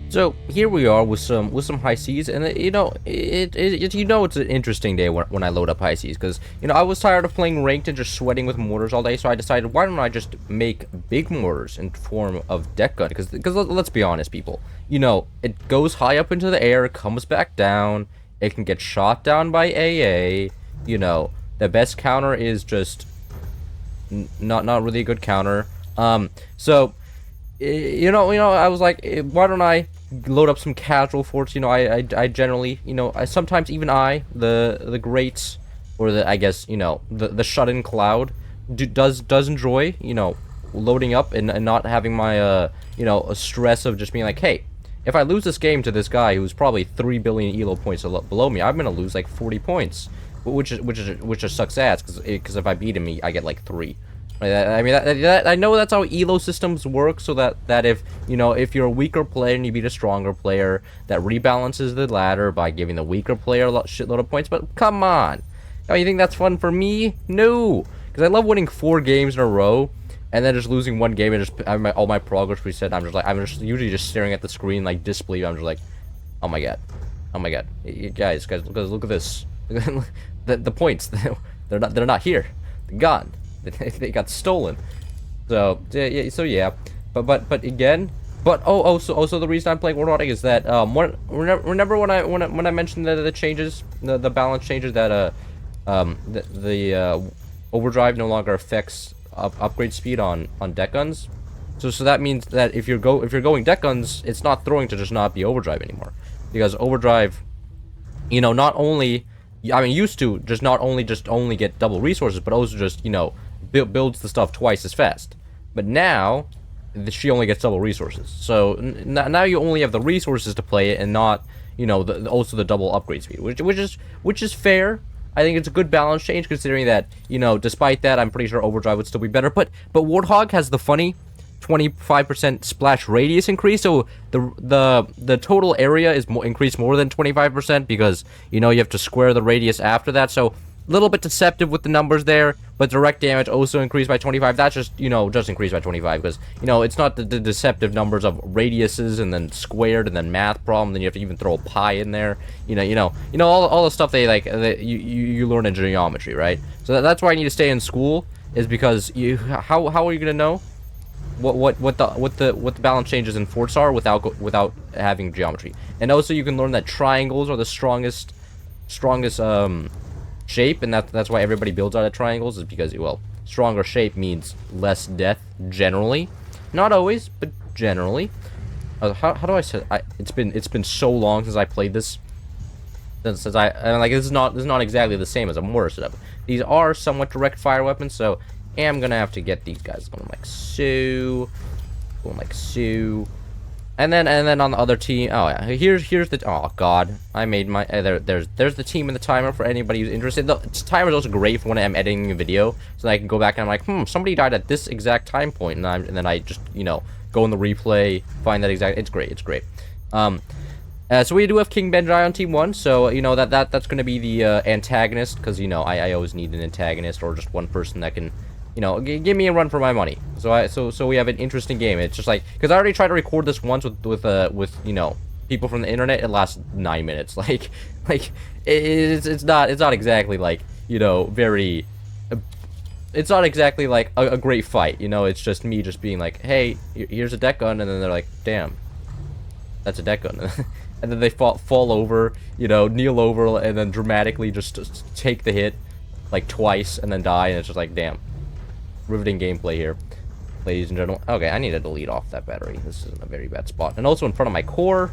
So here we are with some high seas, and it's an interesting day when I load up high seas because I was tired of playing ranked and just sweating with mortars all day, so I decided why don't I just make big mortars in form of deck gun because let's be honest, people, it goes high up into the air, comes back down, it can get shot down by AA, the best counter is just not really a good counter. So I was like, why don't I load up some casual forts? I generally, I sometimes even the greats, or I guess, the shut-in cloud does enjoy, loading up and not having my, a stress of just being like, hey, if I lose this game to this guy who's probably 3 billion elo points below me, I'm gonna lose like 40 points, which just sucks ass because if I beat him, I get like 3. I mean, I know that's how elo systems work, so that if you're a weaker player and you beat a stronger player, that rebalances the ladder by giving the weaker player a shitload of points. But come on, you think that's fun for me? No, because I love winning 4 games in a row and then just losing one game and just all my progress reset. I'm just usually just staring at the screen like disbelief. I'm just like, oh my god, guys, look at this. the points, they're not here. They're gone. They got stolen. So yeah, but again, so the reason I'm playing Warthog is that remember when I mentioned the changes, the balance changes that the overdrive no longer affects upgrade speed on deck guns. So that means that if you're going deck guns, it's not throwing to just not be overdrive anymore, because overdrive, not only, I mean, used to just not only get double resources, but also just builds the stuff twice as fast. But now she only gets double resources, so now you only have the resources to play it and not also the double upgrade speed, which is fair. I think it's a good balance change, considering that despite that, I'm pretty sure overdrive would still be better. But Warthog has the funny 25% splash radius increase, so the total area is increased more than 25%, because you have to square the radius after that. So a little bit deceptive with the numbers there, but direct damage also increased by 25. That's just just increased by 25, because it's not the deceptive numbers of radiuses and then squared and then math problem. Then you have to even throw a pi in there. All the stuff you learn in geometry, right? So that's why I need to stay in school, is because how are you gonna know what the balance changes in forts are without having geometry? And also you can learn that triangles are the strongest shape, and that's why everybody builds out of triangles, is because, well, stronger shape means less death generally, not always, but generally. How do I say it's been so long since I played this, since this is not exactly the same as a mortar setup. These are somewhat direct fire weapons, so I'm gonna have to get these guys going like so. And then on the other team, oh yeah, here's the, oh god, I made my, there's the team and the timer for anybody who's interested. The timer is also great for when I'm editing a video, so that I can go back and I'm like, somebody died at this exact time point, and then I just, go in the replay, find that exact, it's great. So we do have King Benjai on team 1, so, that's gonna be the, antagonist, because, I always need an antagonist, or just one person that can, give me a run for my money. So we have an interesting game. It's just like, because I already tried to record this once with people from the internet. It lasts 9 minutes. It's not exactly like very. It's not exactly like a great fight. It's just me just being like, hey, here's a deck gun, and then they're like, damn, that's a deck gun, and then they fall over, kneel over, and then dramatically just take the hit like twice, and then die, and it's just like, damn. Riveting gameplay here, ladies and gentlemen. Okay, I need to delete off that battery. This isn't a very bad spot. And also in front of my core,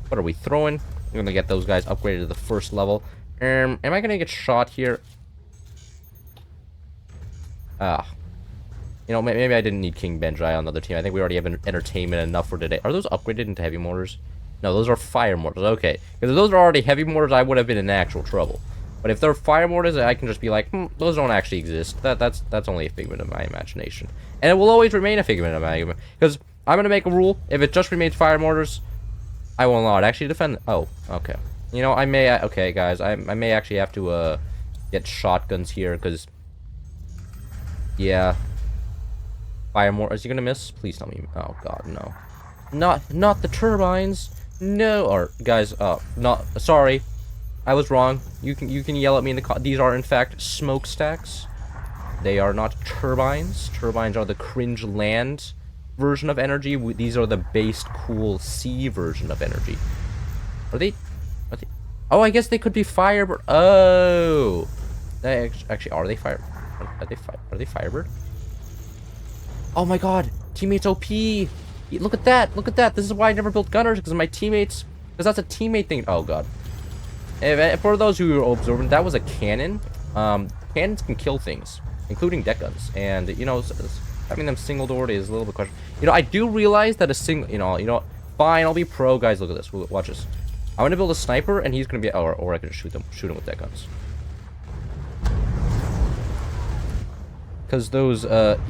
what are we throwing? We're gonna get those guys upgraded to the first level. Am I gonna get shot here? Maybe I didn't need King Benjai on the other team. I think we already have entertainment enough for today. Are those upgraded into heavy mortars? No, those are fire mortars. Okay, because if those are already heavy mortars, I would have been in actual trouble. But if they're fire mortars, I can just be like, those don't actually exist. That's only a figment of my imagination. And it will always remain a figment of my imagination. Because I'm going to make a rule, if it just remains fire mortars, I will not actually defend. Oh, okay. I may, okay, guys, I may actually have to, get shotguns here, because, yeah. Fire mortar, is he going to miss? Please tell me. Oh, God, no. Not the turbines. No, or guys, not sorry. I was wrong. You can yell at me in the these are in fact smokestacks. They are not turbines. Turbines are the cringe land version of energy. These are the based cool sea version of energy. Are they? Oh, I guess they could be firebird. Oh, they actually are they fire? Are they firebird? Oh my god, teammates OP. Look at that. Look at that. This is why I never built gunners, because my teammates. Because that's a teammate thing. Oh god. For those who are observant, that was a cannon. Cannons can kill things, including Deckguns, and you know, having them single doored is a little bit questionable. You know, I do realize that a single, you know, fine, I'll be pro, guys. Look at this. Watch this. I want to build a sniper, and he's gonna be, or I could just shoot him with Deckguns. Because those,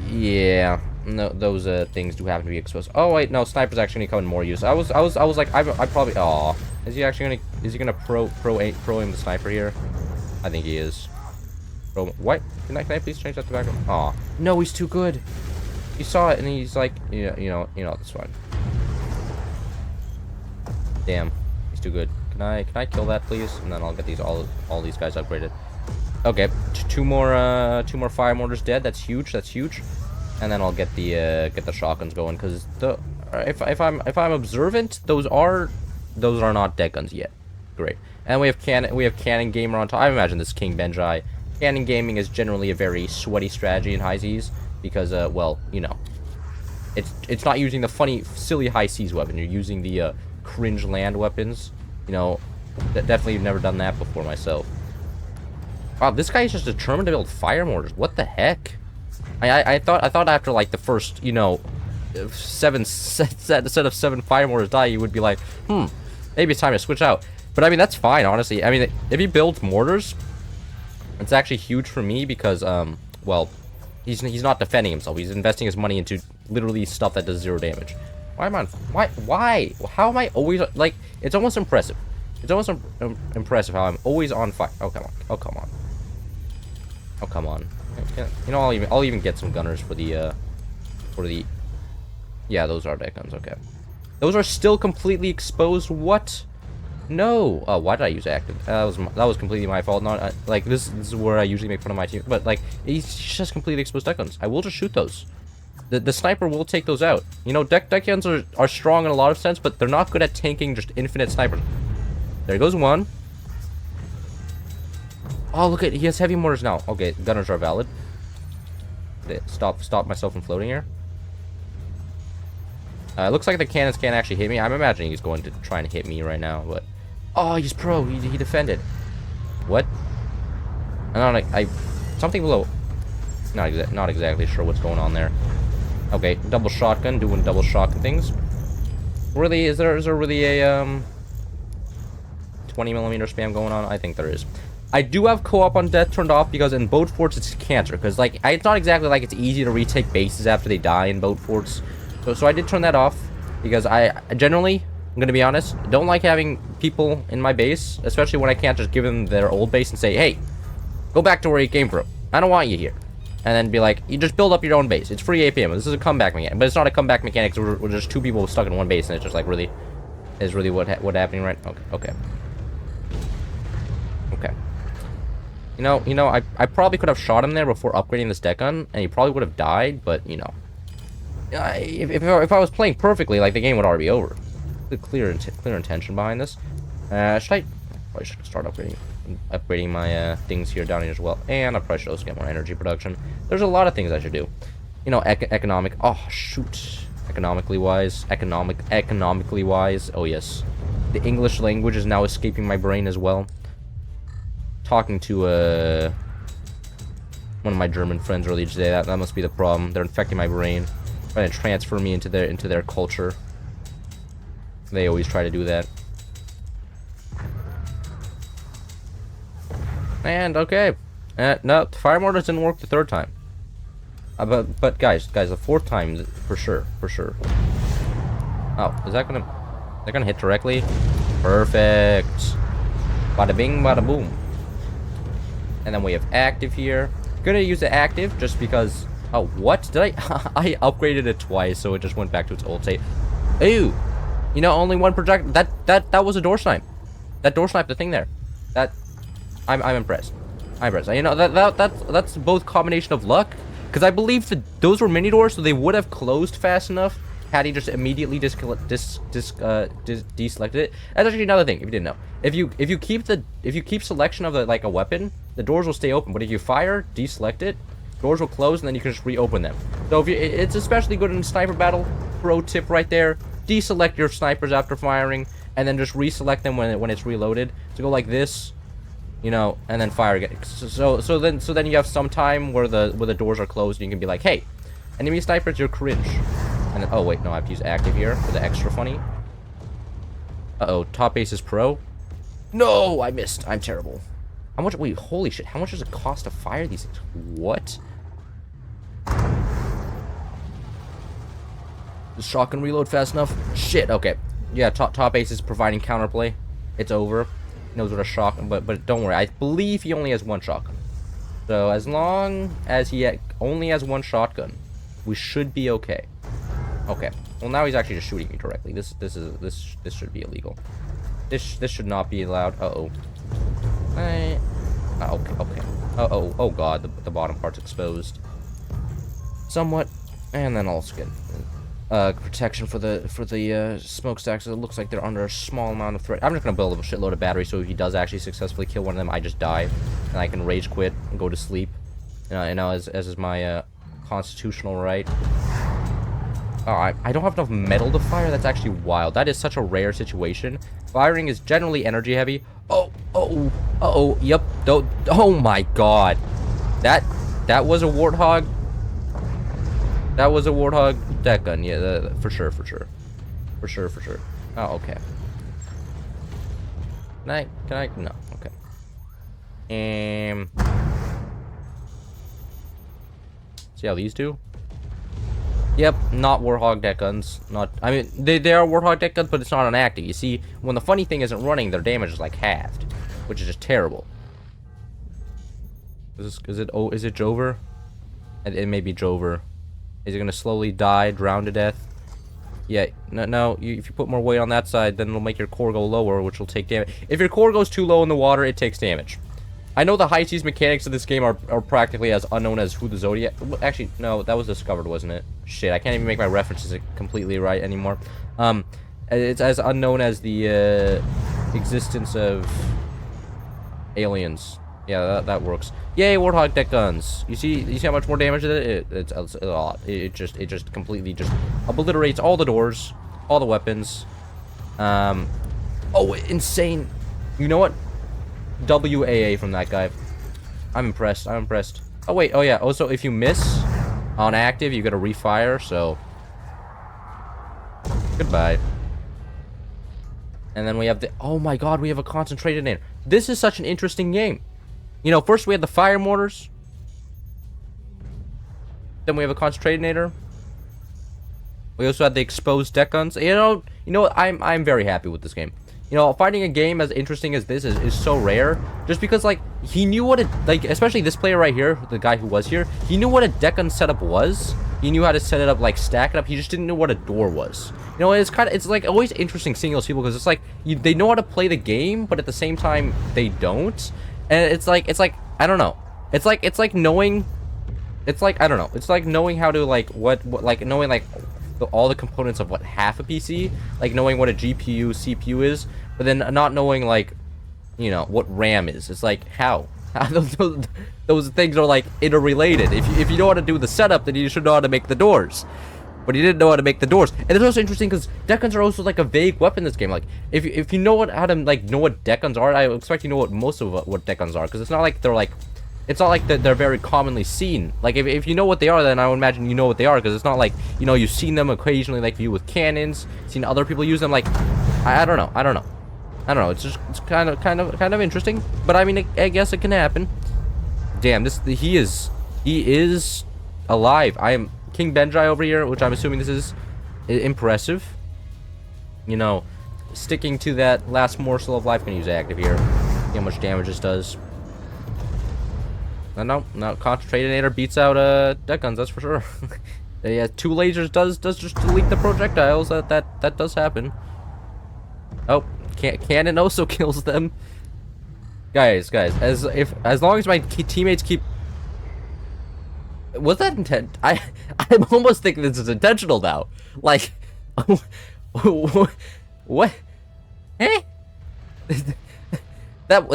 yeah, no, those things do happen to be exposed. Oh wait, no, sniper's actually gonna come in more use. I was like, I probably, oh, is he actually gonna, is he gonna pro aim the sniper here? I think he is. Pro, what? Can I please change that to background? Aw, no, he's too good. He saw it and he's like, yeah, you know, that's fine. Damn, he's too good. Can I kill that please? And then I'll get these all these guys upgraded. Okay, two more fire mortars dead. That's huge. That's huge. And then I'll get the shotguns going, because the if I'm observant, those are not Deckguns yet. Great. And we have cannon gamer on top. I imagine this King Benjai. Cannon gaming is generally a very sweaty strategy in high seas because well, you know, it's not using the funny silly high seas weapon. You're using the cringe land weapons. You know, definitely never done that before myself. Wow, this guy is just determined to build fire mortars. What the heck? I thought after like the first, you know, set of 7 fire mortars die, you would be like, maybe it's time to switch out. But I mean, that's fine, honestly. I mean, if he builds mortars, it's actually huge for me because well, he's not defending himself. He's investing his money into literally stuff that does 0 damage. Why? How am I always like? It's almost impressive. It's almost impressive how I'm always on fire. Oh come on. Oh come on. Oh come on. You know, I'll even get some gunners for the yeah, those are Deckguns. Okay, those are still completely exposed. What? No. Oh, why did I use active? That was completely my fault. Not like this is where I usually make fun of my team. But like, he's just completely exposed Deckguns. I will just shoot those. The sniper will take those out. You know, Deckguns are strong in a lot of sense, but they're not good at tanking just infinite snipers. There goes one. Oh, look at, he has heavy mortars now. Okay, gunners are valid. Stop myself from floating here. It looks like the cannons can't actually hit me. I'm imagining he's going to try and hit me right now, but oh, he's pro. He defended. What? Something below. Not exactly sure what's going on there. Okay, double shotgun, doing double shotgun things. Really, is there really a 20mm spam going on? I think there is. I do have co-op on death turned off because in boat forts it's cancer. Because like it's not exactly like it's easy to retake bases after they die in boat forts. So I did turn that off because I generally, I'm gonna be honest, don't like having people in my base, especially when I can't just give them their old base and say, hey, go back to where you came from. I don't want you here. And then be like, you just build up your own base. It's free APM. This is a comeback mechanic, but it's not a comeback mechanic. We're just 2 people stuck in one base, and it's just like really, is really what happening right? Okay. You know, I probably could have shot him there before upgrading this Deckgun, and he probably would have died. But you know, if I was playing perfectly, like the game would already be over. The clear intention behind this. Probably should start upgrading my things here down here as well, and I probably should also get more energy production. There's a lot of things I should do. You know, economic. Oh shoot, economically wise. Oh yes, the English language is now escaping my brain as well. Talking to one of my German friends earlier today. That must be the problem. They're infecting my brain, trying to transfer me into their culture. They always try to do that. And okay, no, fire mortars didn't work the 3rd time. But guys, the 4th time for sure. Oh, is that gonna hit directly? Perfect. Bada bing, bada boom. And then we have active here. Gonna use the active just because. Oh, what did I upgraded it twice, so it just went back to its old state. Ew. You know, only one project. That was a door snipe. That door sniped the thing there. I'm impressed. I'm impressed. You know, that's both combination of luck, because I believe that those were mini doors, so they would have closed fast enough had he just immediately deselected it. That's actually another thing, if you didn't know. If you keep selection of a weapon, the doors will stay open. But if you fire, deselect it, doors will close, and then you can just reopen them. So it's especially good in a sniper battle. Pro tip right there: deselect your snipers after firing, and then just reselect them when it's reloaded. So go like this, you know, and then fire again. So then you have some time where the doors are closed, and you can be like, hey, enemy snipers, you're cringe. And then, oh wait, no, I have to use active here for the extra funny. Uh-oh, top ace is pro. No, I missed. I'm terrible. How much? Wait, holy shit! How much does it cost to fire these things? What? Does shotgun reload fast enough? Shit. Okay. Yeah, top ace is providing counterplay. It's over. He knows what a shotgun, but don't worry. I believe he only has one shotgun. So as long as he only has one shotgun, we should be okay. Okay. Well, now he's actually just shooting me directly. This should be illegal. This should not be allowed. Uh-oh. Okay. Uh-oh. Oh god, the bottom part's exposed. Somewhat. And then also get protection for the smokestacks. It looks like they're under a small amount of threat. I'm just gonna build up a shitload of batteries, so if he does actually successfully kill one of them, I just die and I can rage quit and go to sleep. You know, as is my constitutional right. I don't have enough metal to fire. That's actually wild. That is such a rare situation. Firing is generally energy heavy. Oh, yep. Oh my god. That was a Warthog. That was a Warthog deck gun. Yeah, for sure. Oh, okay. Can I? No. Okay. See how these do? Yep, not Warthog deck guns. I mean, they are Warthog deck guns, but it's not on active. You see, when the funny thing isn't running, their damage is like halved, which is just terrible. Is it Jover? It may be Jover. Is it gonna slowly die, drown to death? Yeah, no. If you put more weight on that side, then it'll make your core go lower, which will take damage. If your core goes too low in the water, it takes damage. I know the high seas mechanics of this game are practically as unknown as who the Zodiac... Actually, no, that was discovered, wasn't it? Shit, I can't even make my references completely right anymore. It's as unknown as the existence of aliens. Yeah, that works. Yay, Warthog deck guns. You see how much more damage it's a lot. It just completely just obliterates all the doors, all the weapons. Oh, insane. You know what? WAA from that guy. I'm impressed. Oh wait, oh yeah. Also, if you miss on active, you gotta refire, so goodbye. And then we have the... Oh my god, we have a concentrated nade. This is such an interesting game. You know, first we had the fire mortars. Then we have a concentrated nader. We also had the exposed deck guns. You know what? I'm very happy with this game. You know, finding a game as interesting as this is so rare. Just because, like, he knew what it... Like, especially this player right here, the guy who was here. He knew what a deck gun setup was. He knew how to set it up, like, stack it up. He just didn't know what a door was. You know, it's like always interesting seeing those people. Because it's like, they know how to play the game, but at the same time, they don't. And it's like, I don't know. It's like knowing... It's like, I don't know. It's like knowing how to, like, like, knowing, like... all the components of what half a PC, like knowing what a GPU, CPU is, but then not knowing, like, you know, what RAM is. It's like, how those things are like interrelated. If you know how to do the setup, then you should know how to make the doors. But he didn't know how to make the doors. And it's also interesting because deck guns are also like a vague weapon in this game. Like, if you know how to like know what deck guns are, I expect you know what most of what deck guns are, because it's not like they're like... It's not like they're very commonly seen. Like, if you know what they are, then I would imagine you know what they are, because it's not like, you know, you've seen them occasionally, like you with cannons, seen other people use them. Like, I don't know. It's just kind of interesting. But I mean, I guess it can happen. Damn, he is alive. I am King Benjai over here, which I'm assuming this is impressive. You know, sticking to that last morsel of life. Gonna use active here. See how much damage this does. No, concentrated nader beats out deck guns, that's for sure. Yeah, 2 lasers does just delete the projectiles. That does happen. Oh, cannon also kills them. Guys, as long as my teammates keep. Was that intent? I'm almost thinking this is intentional now. Like, what? Eh? That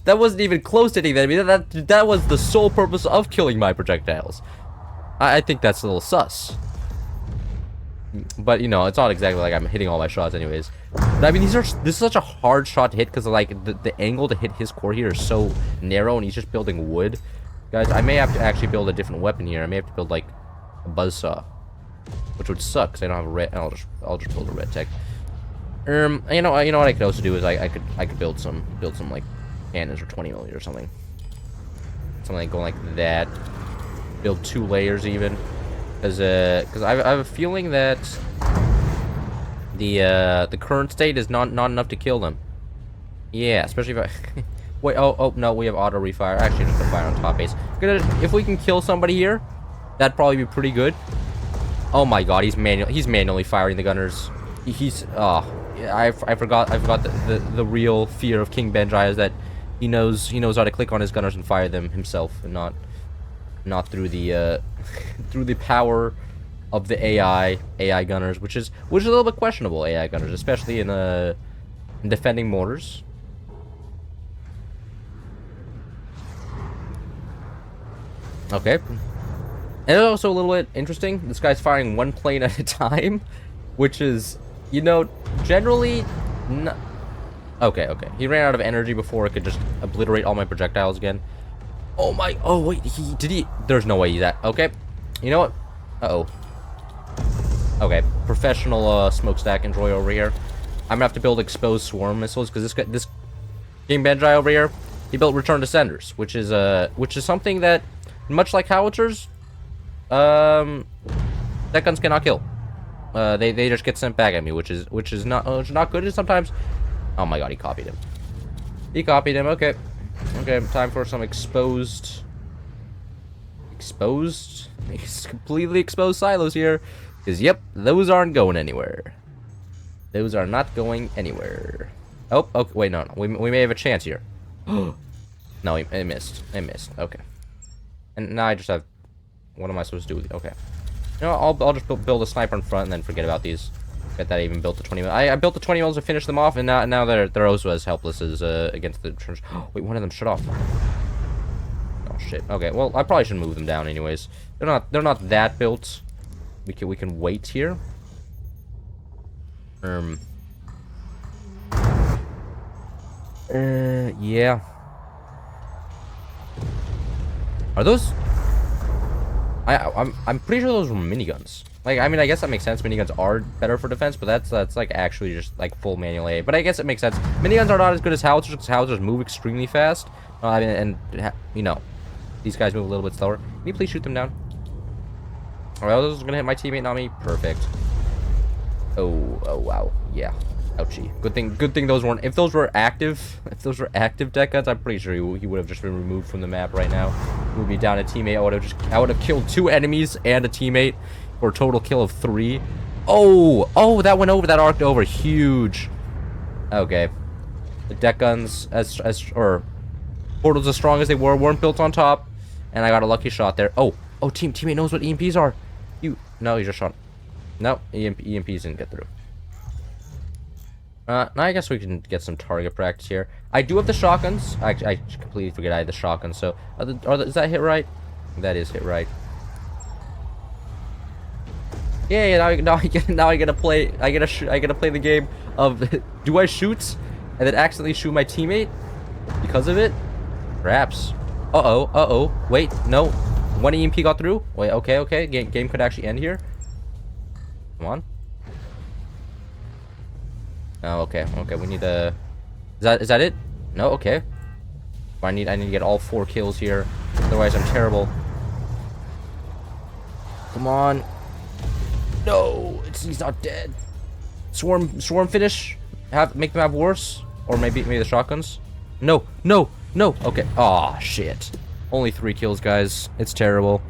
wasn't even close to anything. I mean, that was the sole purpose of killing my projectiles. I think that's a little sus. But, you know, it's not exactly like I'm hitting all my shots anyways. But, I mean, this is such a hard shot to hit because, like, the angle to hit his core here is so narrow and he's just building wood. Guys, I may have to actually build a different weapon here. I may have to build, like, a buzzsaw. Which would suck because I don't have a red... I'll just build a red tech. You know what I could also do is I could build some like cannons or 20mm or something. Something like going like that. Build 2 layers even. Because I have a feeling that the current state is not enough to kill them. Yeah, especially if I wait. Oh no, we have auto refire. Actually, just to fire on top base. If we can kill somebody here, that'd probably be pretty good. Oh my God, he's manually firing the gunners. I forgot the real fear of King Benjai is that he knows how to click on his gunners and fire them himself and not through the through the power of the AI gunners, which is a little bit questionable. AI gunners, especially in defending mortars. Okay, and also a little bit interesting. This guy's firing 1 plane at a time, which is, you know, generally okay. He ran out of energy before it could just obliterate all my projectiles again. Oh my, oh wait, there's no way he's that. Okay, you know what? Uh-oh. Okay, professional smokestack enjoy over here. I'm gonna have to build exposed swarm missiles because this King Benjai over here, he built return to senders, which is something that, much like howitzers, Deckguns cannot kill. They just get sent back at me, which is not good. And sometimes, oh my God, he copied him. Okay. Okay, time for some exposed, completely exposed silos here. Because, yep, those aren't going anywhere. Those are not going anywhere. Oh, okay, wait, no. We may have a chance here. No, I missed. Okay. And now I just have, what am I supposed to do with it? Okay. You know, I'll just build a sniper in front and then forget about these. Bet that I even built the 20mm. I built the 20mm to finish them off, and now they're also as helpless as against the trench. Wait, one of them shut off. Oh shit. Okay, well I probably should move them down anyways. They're not that built. We can wait here. Yeah. Are those? I'm pretty sure those were miniguns. Like, I mean, I guess that makes sense. Miniguns are better for defense, but that's like actually just like full manual A. But I guess it makes sense. Miniguns are not as good as howitzers because howitzers move extremely fast. I mean, and you know, these guys move a little bit slower. Can you please shoot them down? All right, those are gonna hit my teammate, not me. Perfect. Oh wow, yeah. Ouchie. Good thing those weren't. If those were active Deckguns, I'm pretty sure he would have just been removed from the map right now. He would be down a teammate. I would have killed 2 enemies and a teammate for a total kill of 3. Oh, that went over. That arced over. Huge. Okay. The Deckguns or portals as strong as they weren't built on top, and I got a lucky shot there. Oh, teammate knows what EMPs are. No, he just shot. No, EMPs didn't get through. Now I guess we can get some target practice here. I do have the shotguns. I completely forget I had the shotguns. So, is that hit right? That is hit right. Yeah. Now I gotta play. I gotta play the game of do I shoot and then accidentally shoot my teammate because of it? Perhaps. Uh-oh. Wait, no. 1 EMP got through. Wait, okay. Game could actually end here. Come on. Oh, okay. We need a. Is that it? No. Okay. I need to get all 4 kills here. Otherwise, I'm terrible. Come on. No, he's not dead. Swarm finish. Make them have worse, or maybe the shotguns. No. Okay. Oh shit. Only 3 kills, guys. It's terrible.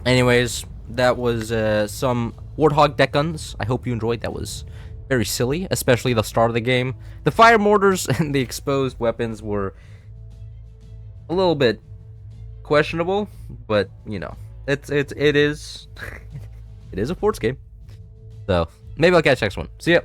Anyways, that was some Warthog Deckguns. I hope you enjoyed. That was very silly, especially the start of the game. The fire mortars and the exposed weapons were a little bit questionable, but you know, it is it is a sports game. So maybe I'll catch you next one. See ya.